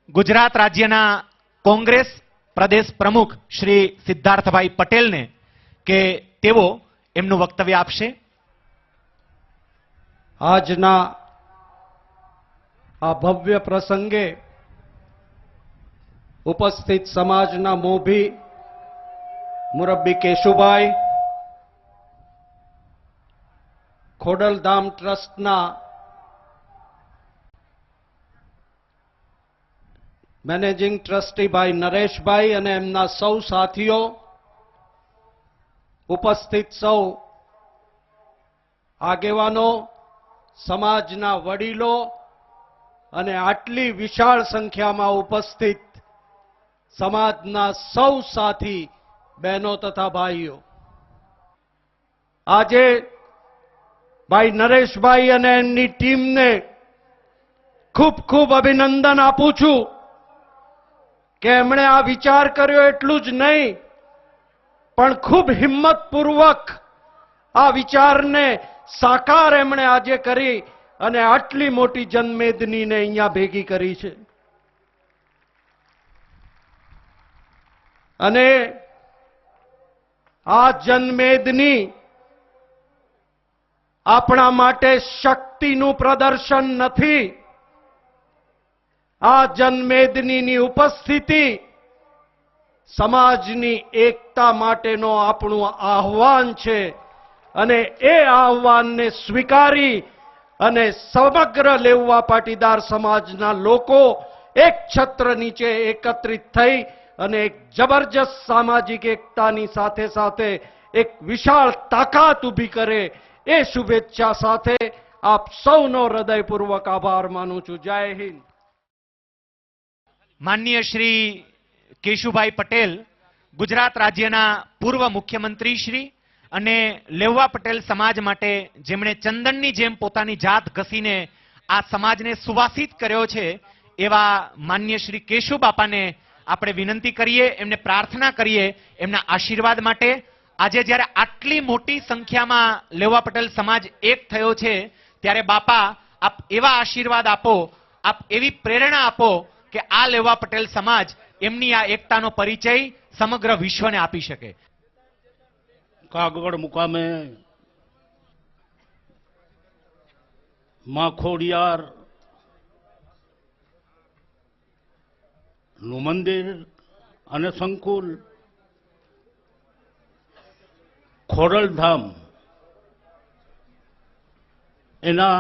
ગુજરાત રાજ્યના કોંગ્રેસ પ્રદેશ પ્રમુખ શ્રી સિદ્ધાર્થભાઈ પટેલને કે તેઓ એમનું વક્તવ્ય આપશે। આજના આ ભવ્ય પ્રસંગે ઉપસ્થિત સમાજના મોભી મુરબ્બી કેશુભાઈ, ખોડલધામ ટ્રસ્ટના મેનેજિંગ ટ્રસ્ટી ભાઈ નરેશભાઈ અને એમના સૌ સાથીઓ, ઉપસ્થિત સૌ આગેવાનો, સમાજના વડીલો અને આટલી વિશાળ સંખ્યામાં ઉપસ્થિત સમાજના સૌ સાથી બહેનો તથા ભાઈઓ, આજે ભાઈ નરેશભાઈ અને એમની ટીમને ખૂબ ખૂબ અભિનંદન આપું છું કે એમણે આ વિચાર કર્યો એટલું જ નહીં, પણ ખૂબ હિંમતપૂર્વક આ વિચારને સાકાર એમણે આજે કરી અને આટલી મોટી જનમેદનીને અહીંયા ભેગી કરી છે। અને આ જનમેદની આપણા માટે શક્તિનું પ્રદર્શન નથી, આ જનમેદનીની ઉપસ્થિતિ સમાજની એકતા માટેનો આપણું આહ્વાન છે અને એ આહ્વાનને સ્વીકારી અને સમગ્ર લેઉવા પાટીદાર સમાજના લોકો એક છત્ર નીચે એકત્રિત થઈ અને એક જબરજસ્ત સામાજિક એકતાની સાથે સાથે એક વિશાળ તાકાત ઊભી કરે એ શુભેચ્છા સાથે આપ સૌનો હૃદયપૂર્વક આભાર માનું છું। જય હિન્દ। માનનીય શ્રી કેશુભાઈ પટેલ ગુજરાત રાજ્યના પૂર્વ મુખ્યમંત્રી શ્રી અને લેઉવા પટેલ સમાજ માટે જેમણે ચંદનની જેમ પોતાની જાત ઘસીને આ સમાજને સુવાસિત કર્યો છે એવા માનનીય શ્રી કેશુ બાપાને આપણે વિનંતી કરીએ, એમને પ્રાર્થના કરીએ એમના આશીર્વાદ માટે। આજે જ્યારે આટલી મોટી સંખ્યામાં લેઉવા પટેલ સમાજ એક થયો છે ત્યારે બાપા આપ એવા આશીર્વાદ આપો, આપ એવી પ્રેરણા આપો કે આ લેઉવા પટેલ સમાજ એમની આ એકતાનો પરિચય સમગ્ર વિશ્વને આપી શકે। કાગવડ મુકામે માં ખોડિયાર નું મંદિર અને સંકુલ, ખોડલધામ એના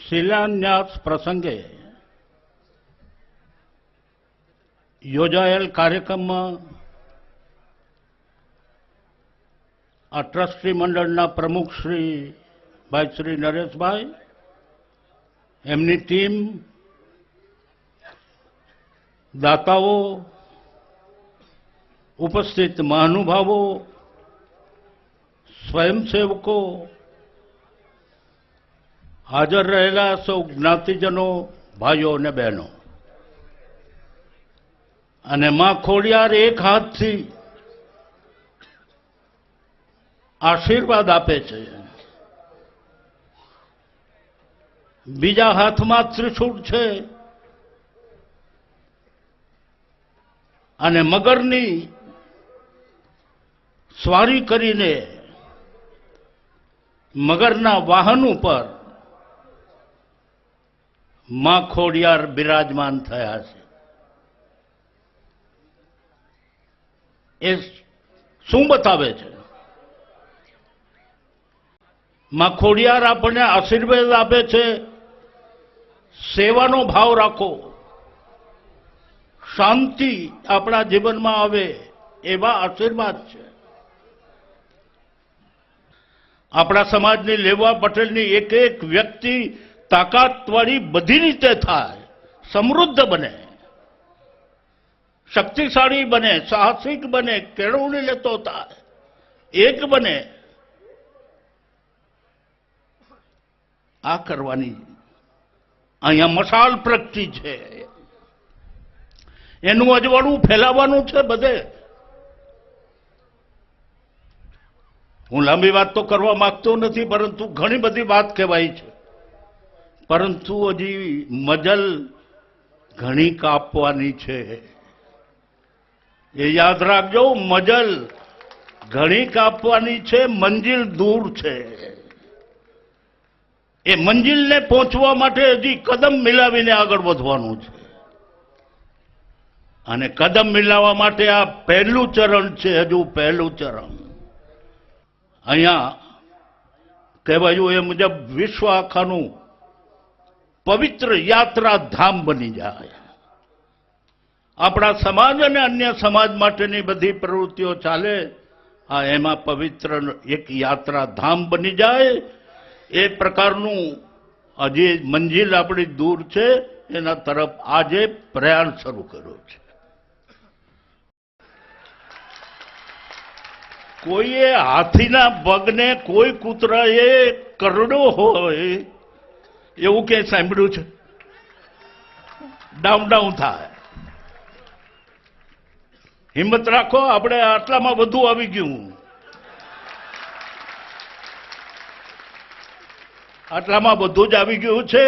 શિલાન્યાસ પ્રસંગે યોજાયેલ કાર્યક્રમમાં આ ટ્રસ્ટી મંડળના પ્રમુખ શ્રી ભાઈ શ્રી નરેશભાઈ, એમની ટીમ, દાતાઓ, ઉપસ્થિત મહાનુભાવો, સ્વયંસેવકો, હાજર રહેલા સૌ જ્ઞાતિજનો, ભાઈઓ અને બહેનો અને માં ખોડિયાર એક હાથથી આશીર્વાદ આપે છે, બીજા હાથમાં ત્રિશૂળ છે અને મગરની સ્વારી કરીને મગરના વાહન ઉપર માં ખોડિયાર બિરાજમાન થયા છે। એ શું બતાવે છે? માં ખોડિયાર આપણને આશીર્વાદ આપે છે, સેવાનો ભાવ રાખો, શાંતિ આપણા જીવનમાં આવે એવા આશીર્વાદ છે। આપણા સમાજની લેઉવા પટેલની એક એક વ્યક્તિ તાકાતવાળી બધી રીતે થાય, સમૃદ્ધ બને, શક્તિશાળી બને, સાહસિક બને, કેળવણી લેતો થાય, એક બને, આ કરવાની અહીંયા મશાલ પ્રગટી છે, એનું અજવાળું ફેલાવવાનું છે બધે। હું લાંબી વાત તો કરવા માંગતો નથી, પરંતુ ઘણી બધી વાત કહેવાય છે, પરંતુ હજી મજલ ઘણી કાપવાની છે. એ યાદ રાખજો, મજલ ઘણી કાપવાની છે, મંજિલ દૂર છે. એ મંજિલને પહોંચવા માટે હજી કદમ મિલાવીને આગળ વધવાનું છે. અને કદમ મિલાવવા માટે આ પહેલું ચરણ છે, હજુ પહેલું ચરણ. અહીંયા કહેવાયું એ મુજબ વિશ્વ આખાનું પવિત્ર યાત્રા ધામ બની જાય. આપણા સમાજ અને અન્ય સમાજ માટેની બધી પ્રવૃત્તિઓ ચાલે, આ એમાં પવિત્ર એક યાત્રા ધામ બની જાય. એ પ્રકારનું હજી મંજિલ આપણી દૂર છે, એના તરફ આજે પ્રયાણ શરૂ કર્યો છે. કોઈએ હાથીના પગને કોઈ કૂતરાએ કરડો હોય એવું ક્યાંય સાંભળ્યું છે? ડાઉન ડાઉન થાય. હિંમત રાખો, આપણે આટલામાં બધું આવી ગયું. આટલામાં બધું જ આવી ગયું છે.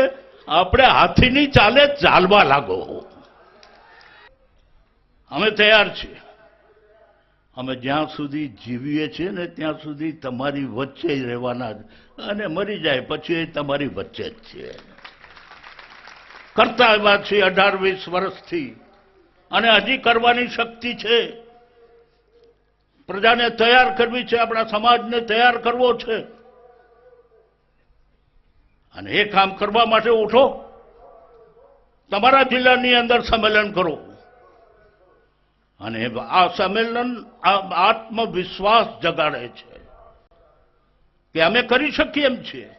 આપણે હાથીની ચાલે ચાલવા લાગો. અમે તૈયાર છીએ. અમે જ્યાં સુધી જીવીએ છીએ ને ત્યાં સુધી તમારી વચ્ચે જ રહેવાના, અને મરી જાય પછી એ તમારી વચ્ચે જ છે. કરતા આવ્યા છીએ 18-20 વર્ષથી, અને હજી કરવાની શક્તિ છે. પ્રજાને તૈયાર કરવી છે, આપણા સમાજને તૈયાર કરવો છે. અને એ કામ કરવા માટે ઉઠો. તમારા જિલ્લાની અંદર સંમેલન કરો. અને આ સંમેલન આત્મવિશ્વાસ જગાડે છે કે અમે કરી શકીએ એમ છીએ.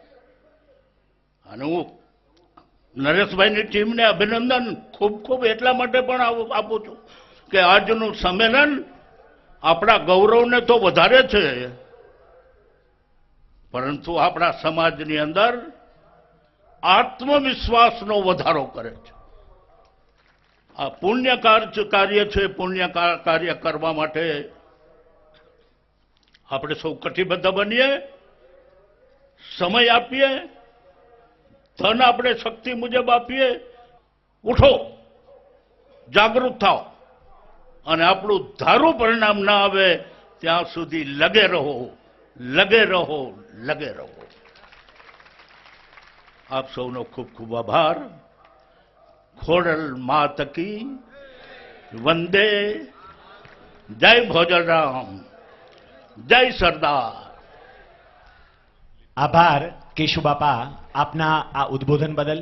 અને હું નરેશભાઈની ટીમને અભિનંદન ખૂબ ખૂબ એટલા માટે પણ આપું છું કે આજનું સંમેલન આપણા ગૌરવને તો વધારે છે, પરંતુ આપણા સમાજની અંદર આત્મવિશ્વાસનો વધારો કરે છે. આ પુણ્ય કાર્ય છે. પુણ્ય કાર્ય કરવા માટે આપણે સૌ કટિબદ્ધ બનીએ, સમય આપીએ, ધન આપણે શક્તિ મુજબ આપીએ. ઉઠો, જાગૃત થાઓ, અને આપણું ધારું પરિણામ ના આવે ત્યાં સુધી લગે રહો, લગે રહો, લગે રહો. આપ સૌનો ખૂબ ખૂબ આભાર. ખોડલ માત કી વંદે. જય ભોજરામ, જય સરદાર. આભાર કેશુબાપા આપના આ ઉદ્બોધન બદલ.